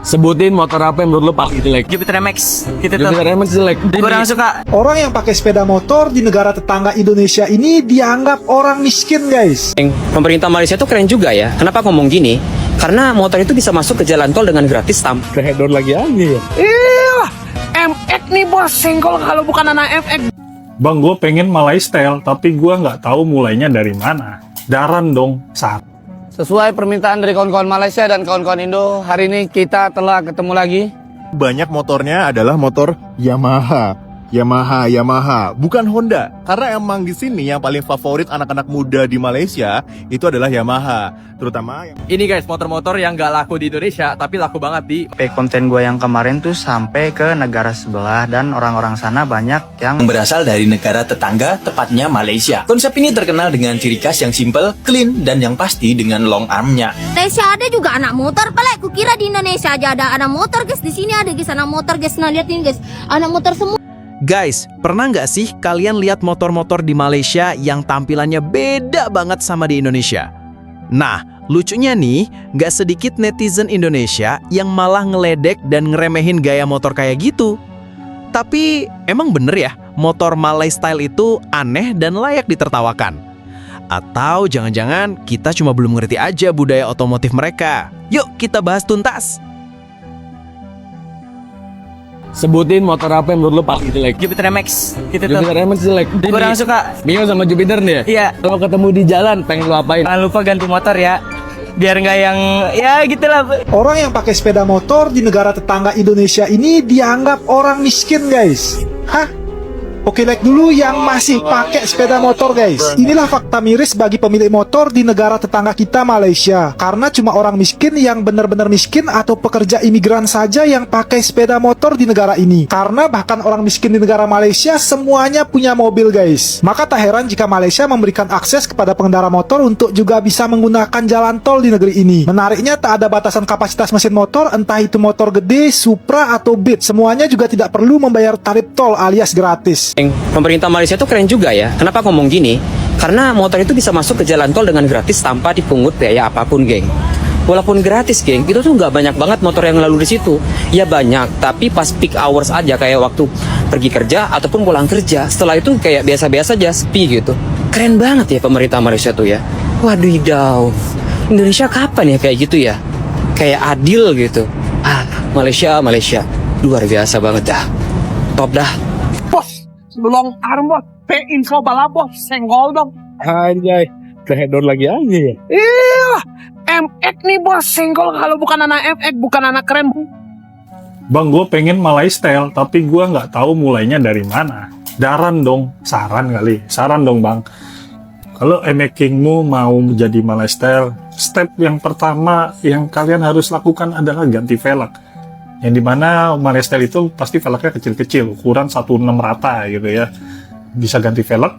Sebutin motor apa yang menurut lo paling jelek. Jupiter MX. Jupiter MX jelek. Kurang suka. Orang yang pakai sepeda motor di negara tetangga Indonesia ini dianggap orang miskin, guys. Pemerintah Malaysia tuh keren juga ya. Kenapa ngomong gini? Karena motor itu bisa masuk ke jalan tol dengan gratis tanpa Hedor lagi aja ya. Iya, MX nih bos, senggol kalau bukan anak MX. Bang, gue pengen Malay style, tapi gue nggak tahu mulainya dari mana. Daran dong, saat. Sesuai permintaan dari kawan-kawan Malaysia dan kawan-kawan Indo, hari ini kita telah ketemu lagi. Banyak motornya adalah motor Yamaha, bukan Honda. Karena emang di sini yang paling favorit anak-anak muda di Malaysia itu adalah Yamaha, terutama yang... Ini guys, motor-motor yang gak laku di Indonesia tapi laku banget di Konten gue yang kemarin tuh sampai ke negara sebelah dan orang-orang sana banyak yang berasal dari negara tetangga, tepatnya Malaysia. Konsep ini terkenal dengan ciri khas yang simple, clean, dan yang pasti dengan long armnya. Malaysia ada juga anak motor, pelek. Kukira di Indonesia aja ada anak motor, guys. Di sini ada guys anak motor, guys. Nah lihat ini guys, anak motor semua. Guys, pernah nggak sih kalian lihat motor-motor di Malaysia yang tampilannya beda banget sama di Indonesia? Nah, lucunya nih, nggak sedikit netizen Indonesia yang malah ngeledek dan ngeremehin gaya motor kayak gitu. Tapi, emang bener ya, motor Malay style itu aneh dan layak ditertawakan? Atau jangan-jangan kita cuma belum ngerti aja budaya otomotif mereka? Yuk, kita bahas tuntas! Sebutin motor apa yang menurut lo paling jelek. Jupiter MX. Jupiter MX jelek. Kurang suka. Bingung sama Jupiter nih ya? Iya. Kalau ketemu di jalan pengen lo apain? Jangan lupa ganti motor ya. Biar nggak yang ya gitulah. Orang yang pakai sepeda motor di negara tetangga Indonesia ini dianggap orang miskin, guys. Hah? Oke, like dulu yang masih pakai sepeda motor, guys. Inilah fakta miris bagi pemilik motor di negara tetangga kita, Malaysia. Karena cuma orang miskin yang benar-benar miskin atau pekerja imigran saja yang pakai sepeda motor di negara ini. Karena bahkan orang miskin di negara Malaysia semuanya punya mobil, guys. Maka tak heran jika Malaysia memberikan akses kepada pengendara motor untuk juga bisa menggunakan jalan tol di negeri ini. Menariknya tak ada batasan kapasitas mesin motor, entah itu motor gede, Supra, atau Beat. Semuanya juga tidak perlu membayar tarif tol alias gratis. Pemerintah Malaysia tuh keren juga ya. Kenapa ngomong gini? Karena motor itu bisa masuk ke jalan tol dengan gratis tanpa dipungut biaya apapun, geng. Walaupun gratis, geng, itu tuh nggak banyak banget motor yang lalu di situ. Ya banyak, tapi pas peak hours aja kayak waktu pergi kerja ataupun pulang kerja. Setelah itu kayak biasa-biasa aja, sepi gitu. Keren banget ya pemerintah Malaysia tuh ya. Wadidaw. Indonesia kapan ya kayak gitu ya? Kayak adil gitu. Malaysia luar biasa banget dah. Top dah. Long arm bos, info balap bos, senggol dong. Anjay, Hedor lagi aja ya. Iya, MX nih bos, senggol kalau bukan anak MX, bukan anak keren. Bang, gue pengen Malay style, tapi gue nggak tahu mulainya dari mana. Daran dong, saran dong bang. Kalau makingmu mau menjadi Malay style, step yang pertama yang kalian harus lakukan adalah ganti velg. Yang dimana Malay style itu pasti velgnya kecil-kecil, ukuran 1/6 rata gitu ya. Bisa ganti velg,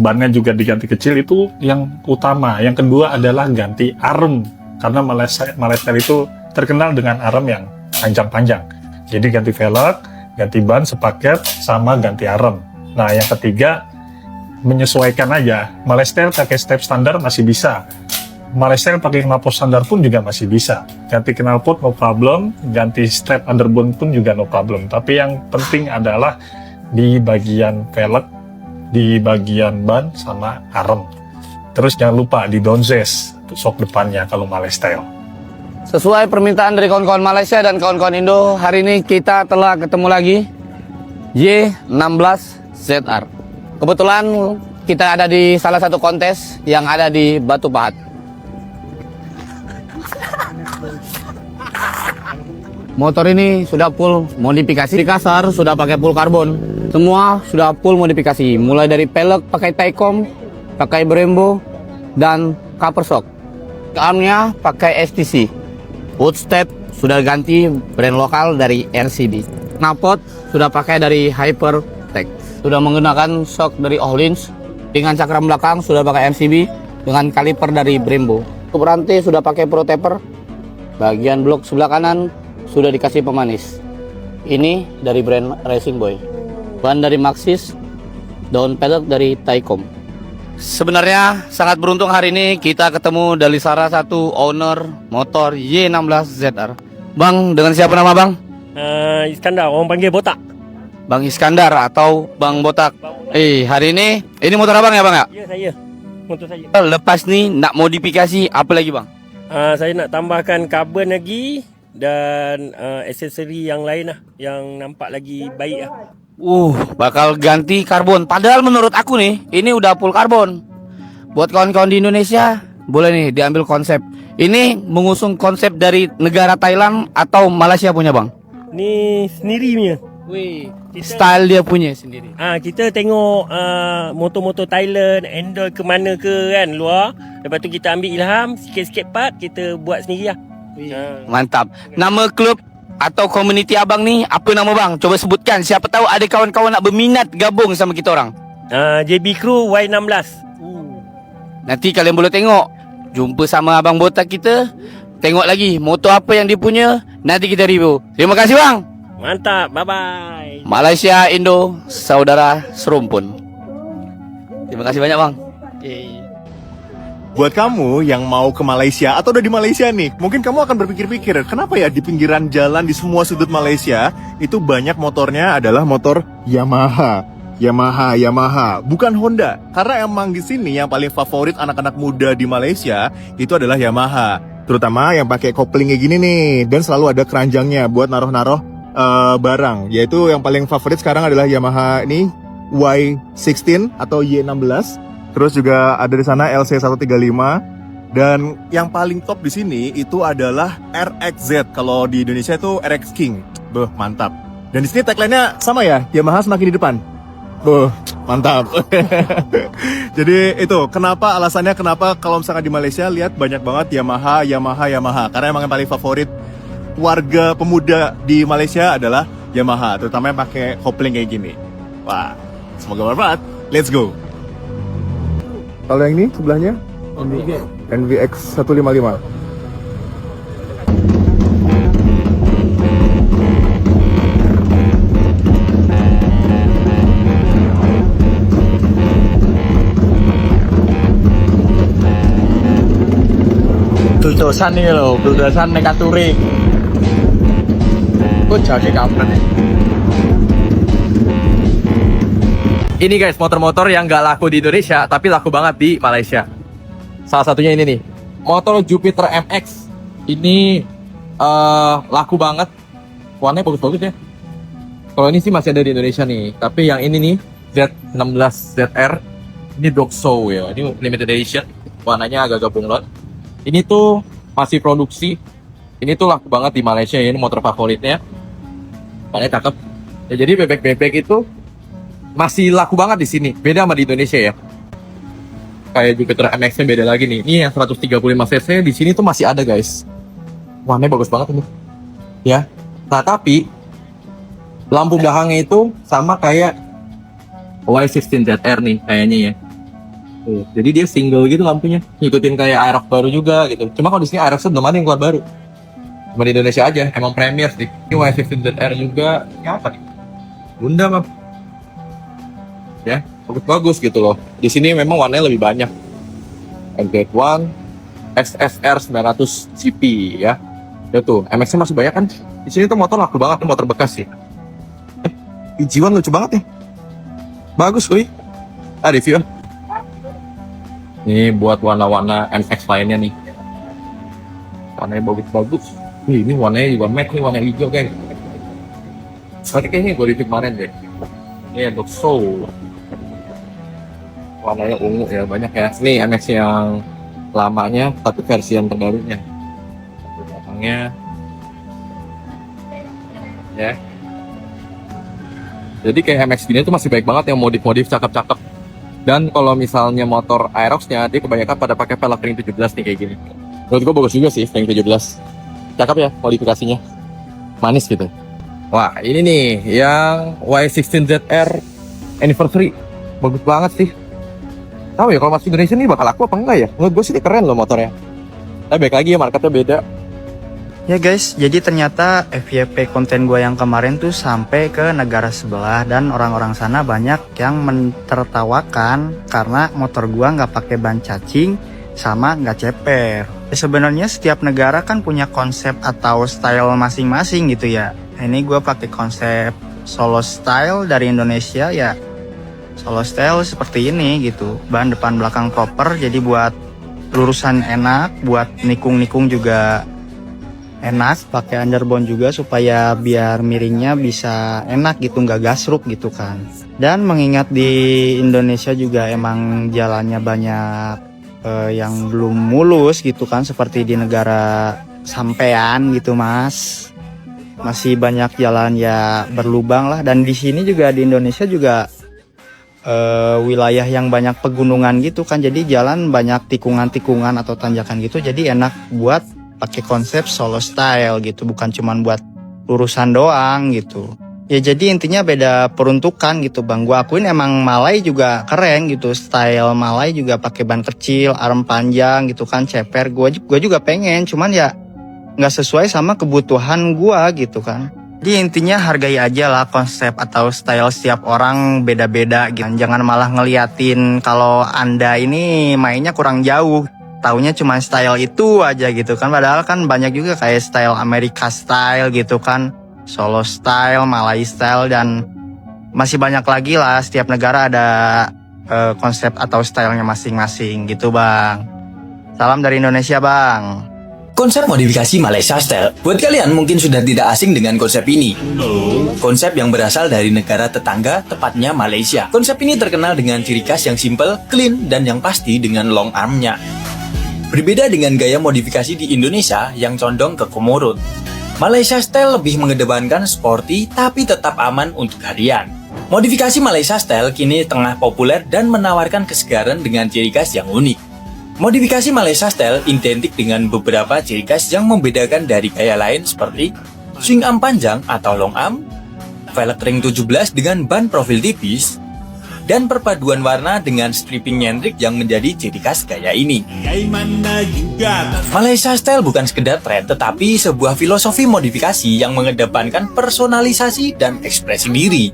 bannya juga diganti kecil, itu yang utama. Yang kedua adalah ganti arm, karena Malay style itu terkenal dengan arm yang panjang-panjang. Jadi ganti velg, ganti ban sepaket, sama ganti arm. Nah yang ketiga, menyesuaikan aja. Malay style pakai step standar masih bisa. Malay style pakai knalpot standar pun juga masih bisa. Ganti knalpot no problem, ganti strap underbone pun juga no problem. Tapi yang penting adalah di bagian velg, di bagian ban sama arm. Terus jangan lupa di downzest shock depannya kalau Malay style. Sesuai permintaan dari kawan-kawan Malaysia dan kawan-kawan Indo, hari ini kita telah ketemu lagi Y16ZR. Kebetulan kita ada di salah satu kontes yang ada di Batu Pahat. Motor ini sudah full modifikasi. Di kasar sudah pakai full karbon. Semua sudah full modifikasi. Mulai dari pelek pakai Taicom, pakai Brembo, dan cover shock. Armnya pakai STC. Footstep sudah ganti brand lokal dari RCB. Knalpot sudah pakai dari Hypertech. Sudah menggunakan shock dari Öhlins. Dengan cakram belakang sudah pakai MCB dengan kaliper dari Brembo. Untuk rantai sudah pakai Pro Taper. Bagian blok sebelah kanan sudah dikasih pemanis. Ini dari brand Racing Boy. Ban dari Maxxis, daun pelek dari Taicom. Sebenarnya sangat beruntung hari ini kita ketemu dari salah satu owner motor Y16ZR. Bang, dengan siapa nama bang? Iskandar, orang panggil botak. Bang Iskandar atau Bang Botak. Hari ini motor abang ya bang ya? Ya, saya. Motor saya. Lepas nih nak modifikasi apa lagi bang? Saya nak tambahkan karbon lagi dan aksesori yang lain lah, yang nampak lagi baik lah. Bakal ganti karbon. Padahal menurut aku nih, ini udah full karbon. Buat kawan-kawan di Indonesia, boleh nih diambil konsep. Ini mengusung konsep dari negara Thailand atau Malaysia punya bang? Ni sendiri punya. Style dia punya sendiri. Kita tengok motor-motor Thailand, endor ke mana ke kan luar. Lepas tu kita ambil ilham, sikit-sikit part kita buat sendiri lah. Mantap. Nama klub atau komuniti abang nih apa nama bang? Coba sebutkan. Siapa tahu ada kawan-kawan nak berminat gabung sama kita orang. JB Crew Y16. Nanti kalian boleh tengok. Jumpa sama abang botak kita. Tengok lagi motor apa yang dia punya. Nanti kita review. Terima kasih bang. Mantap. Bye-bye. Malaysia, Indo, saudara serumpun. Terima kasih banyak bang. Buat kamu yang mau ke Malaysia atau udah di Malaysia nih, mungkin kamu akan berpikir-pikir, kenapa ya di pinggiran jalan di semua sudut Malaysia itu banyak motornya adalah motor Yamaha. Yamaha, bukan Honda. Karena emang di sini yang paling favorit anak-anak muda di Malaysia itu adalah Yamaha. Terutama yang pakai kopling kayak gini nih, dan selalu ada keranjangnya buat naruh-naruh barang. Yaitu yang paling favorit sekarang adalah Yamaha ini Y16 atau Y16. Terus juga ada di sana LC135. Dan yang paling top di sini itu adalah RXZ. Kalau di Indonesia itu RX King. Mantap. Dan di sini tagline-nya sama ya, Yamaha semakin di depan. Mantap. Jadi itu alasannya kenapa kalau misalkan di Malaysia lihat banyak banget Yamaha. Karena emang yang paling favorit warga pemuda di Malaysia adalah Yamaha, terutama yang pakai kopling kayak gini. Wah, semoga bermanfaat. Let's go. Kalau yang ini sebelahnya NVX 155. Buldosan nih loh, buldosan nekat touring. Kok jadi kampret ya? Ini guys, motor-motor yang gak laku di Indonesia tapi laku banget di Malaysia. Salah satunya ini nih, motor Jupiter MX. Ini laku banget. Warnanya bagus-bagus ya. Kalau ini sih masih ada di Indonesia nih. Tapi yang ini nih, Z16 ZR. Ini dog show ya, ini limited edition. Warnanya agak-agak bunglon. Ini tuh masih produksi. Ini tuh laku banget di Malaysia ya. Ini motor favoritnya. Warnanya cakep. Ya, jadi bebek-bebek itu masih laku banget di sini. Beda sama di Indonesia ya. Kayak Jupiter MX-nya beda lagi nih. Ini yang 135 cc di sini tuh masih ada guys. Warnanya bagus banget ini. Ya. Nah tapi lampu belakangnya itu sama kayak Y16 ZR nih kayaknya ya. Tuh, jadi dia single gitu lampunya. Ngikutin kayak Aerox baru juga gitu. Cuma kalau di sini Aerox belum ada yang keluar baru. Cuma di Indonesia aja. Emang premier sih. Ini Y16 ZR juga. Ini apa nih? Bunda mah. Ya, bagus-bagus gitu loh. Di sini memang warnanya lebih banyak. MZ1 XSR 900 CP ya. Ya tuh, MX-nya masih banyak kan. Di sini tuh motor laku banget, motor bekas sih. Ijiwan lucu banget nih. Bagus kuy. Review. Ini buat warna-warna MX lainnya nih. Warnanya bagus-bagus. Ini warnanya juga matte nih, warna hijau guys. Tapi kayaknya gue review kemarin deh. Ini untuk show. Warnanya ungu ya, banyak ya. Ini MX yang lamanya, tapi versi yang terbarunya. Belakangnya ya. Jadi kayak MX gini tuh masih baik banget yang modif-modif cakep-cakep. Dan kalau misalnya motor Aerox-nya, dia kebanyakan pada pakai velg ring 17 nih kayak gini. Menurut gue bagus juga sih ring 17. Cakep ya modifikasinya. Manis gitu. Wah, ini nih yang Y16 ZR Anniversary. Bagus banget sih. Tahu ya kalau masih Indonesia nih bakal laku apa enggak ya? Menurut gue sih ini keren loh motornya. Tapi baik lagi ya, marketnya beda. Ya guys, jadi ternyata FYP konten gue yang kemarin tuh sampai ke negara sebelah dan orang-orang sana banyak yang mentertawakan karena motor gue nggak pakai ban cacing sama nggak ceper. Sebenarnya setiap negara kan punya konsep atau style masing-masing gitu ya. Ini gue pakai konsep solo style dari Indonesia ya. Solo style seperti ini gitu. Ban depan belakang proper, jadi buat lurusan enak, buat nikung-nikung juga enak. Pakai underbone juga supaya biar miringnya bisa enak gitu, nggak gasruk gitu kan. Dan mengingat di Indonesia juga emang jalannya banyak yang belum mulus gitu kan, seperti di negara sampean gitu mas, masih banyak jalan ya berlubang lah. Dan di sini juga di Indonesia juga wilayah yang banyak pegunungan gitu kan, jadi jalan banyak tikungan-tikungan atau tanjakan gitu, jadi enak buat pakai konsep solo style gitu, bukan cuman buat lurusan doang gitu. Ya jadi intinya beda peruntukan gitu bang. Gua akuin emang Malay juga keren gitu, style Malay juga pakai ban kecil, arm panjang gitu kan, ceper. Gua juga pengen, cuman ya nggak sesuai sama kebutuhan gua gitu kan. Jadi intinya hargai aja lah konsep atau style setiap orang beda-beda gitu. Jangan malah ngeliatin kalau Anda ini mainnya kurang jauh, taunya cuma style itu aja gitu kan. Padahal kan banyak juga kayak style Amerika style gitu kan, solo style, Malay style, dan masih banyak lagi lah. Setiap negara ada konsep atau stylenya masing-masing gitu bang. Salam dari Indonesia bang. Konsep modifikasi Malaysia Style. Buat kalian mungkin sudah tidak asing dengan konsep ini. Konsep yang berasal dari negara tetangga, tepatnya Malaysia. Konsep ini terkenal dengan ciri khas yang simple, clean, dan yang pasti dengan long armnya. Berbeda dengan gaya modifikasi di Indonesia yang condong ke komorot. Malaysia Style lebih mengedepankan sporty tapi tetap aman untuk harian. Modifikasi Malaysia Style kini tengah populer dan menawarkan kesegaran dengan ciri khas yang unik. Modifikasi Malaysia Style identik dengan beberapa ciri khas yang membedakan dari gaya lain seperti swing arm panjang atau long arm, velg ring 17 dengan ban profil tipis, dan perpaduan warna dengan stripping nyentrik yang menjadi ciri khas gaya ini. Malaysia Style bukan sekedar tren, tetapi sebuah filosofi modifikasi yang mengedepankan personalisasi dan ekspresi diri.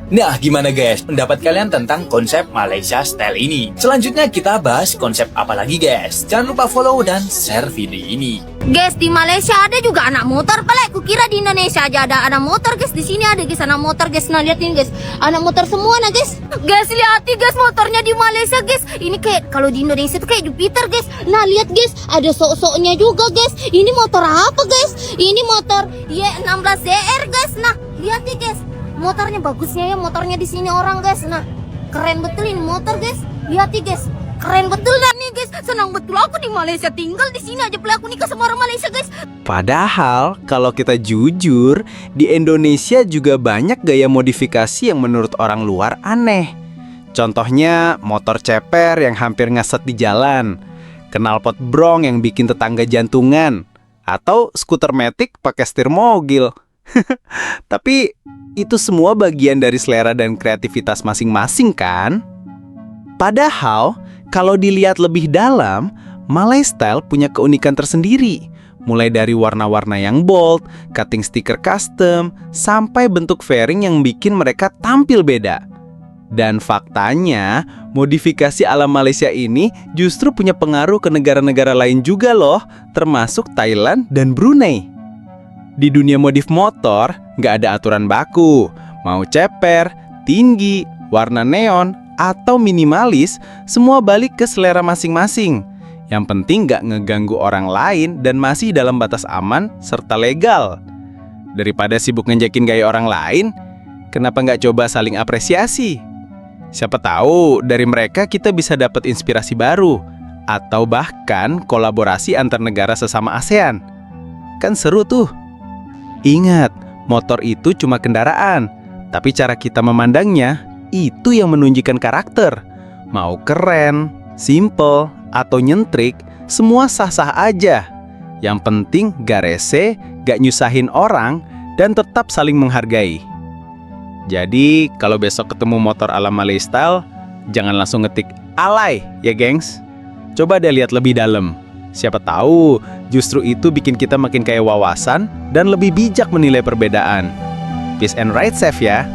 Nah, gimana guys pendapat kalian tentang konsep Malaysia Style ini? Selanjutnya kita bahas konsep apa lagi guys? Jangan lupa follow dan share video ini. Guys, di Malaysia ada juga anak motor. Pelek, kukira di Indonesia aja ada anak motor guys. Di sini ada guys anak motor guys. Nah, lihat ini guys, anak motor semua nah guys. Guys, lihat guys motornya di Malaysia guys. Ini kayak kalau di Indonesia tuh kayak Jupiter guys. Nah, lihat guys, ada sok-soknya juga guys. Ini motor apa guys? Ini motor Y16ZR guys. Nah, lihat nih guys. Motornya bagusnya ya, motornya di sini orang guys. Nah, keren betul ini motor guys. Lihat nih guys, keren betul lah nih guys. Senang betul aku di Malaysia, tinggal di sini aja. Pelaku nikah sama orang Malaysia guys. Padahal kalau kita jujur, di Indonesia juga banyak gaya modifikasi yang menurut orang luar aneh. Contohnya motor ceper yang hampir ngeset di jalan, knalpot brong yang bikin tetangga jantungan, atau skuter matic pakai setir mogil. Tapi itu semua bagian dari selera dan kreativitas masing-masing kan? Padahal kalau dilihat lebih dalam, Malay Style punya keunikan tersendiri. Mulai dari warna-warna yang bold, cutting stiker custom, sampai bentuk fairing yang bikin mereka tampil beda. Dan faktanya, modifikasi ala Malaysia ini justru punya pengaruh ke negara-negara lain juga loh, termasuk Thailand dan Brunei. Di dunia modif motor, nggak ada aturan baku. Mau ceper, tinggi, warna neon, atau minimalis, semua balik ke selera masing-masing. Yang penting nggak ngeganggu orang lain dan masih dalam batas aman serta legal. Daripada sibuk ngejekin gaya orang lain, kenapa nggak coba saling apresiasi? Siapa tahu dari mereka kita bisa dapat inspirasi baru, atau bahkan kolaborasi antar negara sesama ASEAN. Kan seru tuh. Ingat, motor itu cuma kendaraan, tapi cara kita memandangnya, itu yang menunjukkan karakter. Mau keren, simple, atau nyentrik, semua sah-sah aja. Yang penting gak rese, gak nyusahin orang, dan tetap saling menghargai. Jadi, kalau besok ketemu motor ala Malay Style, jangan langsung ngetik alay ya gengs. Coba deh lihat lebih dalam. Siapa tahu justru itu bikin kita makin kaya wawasan dan lebih bijak menilai perbedaan. Peace and ride safe ya.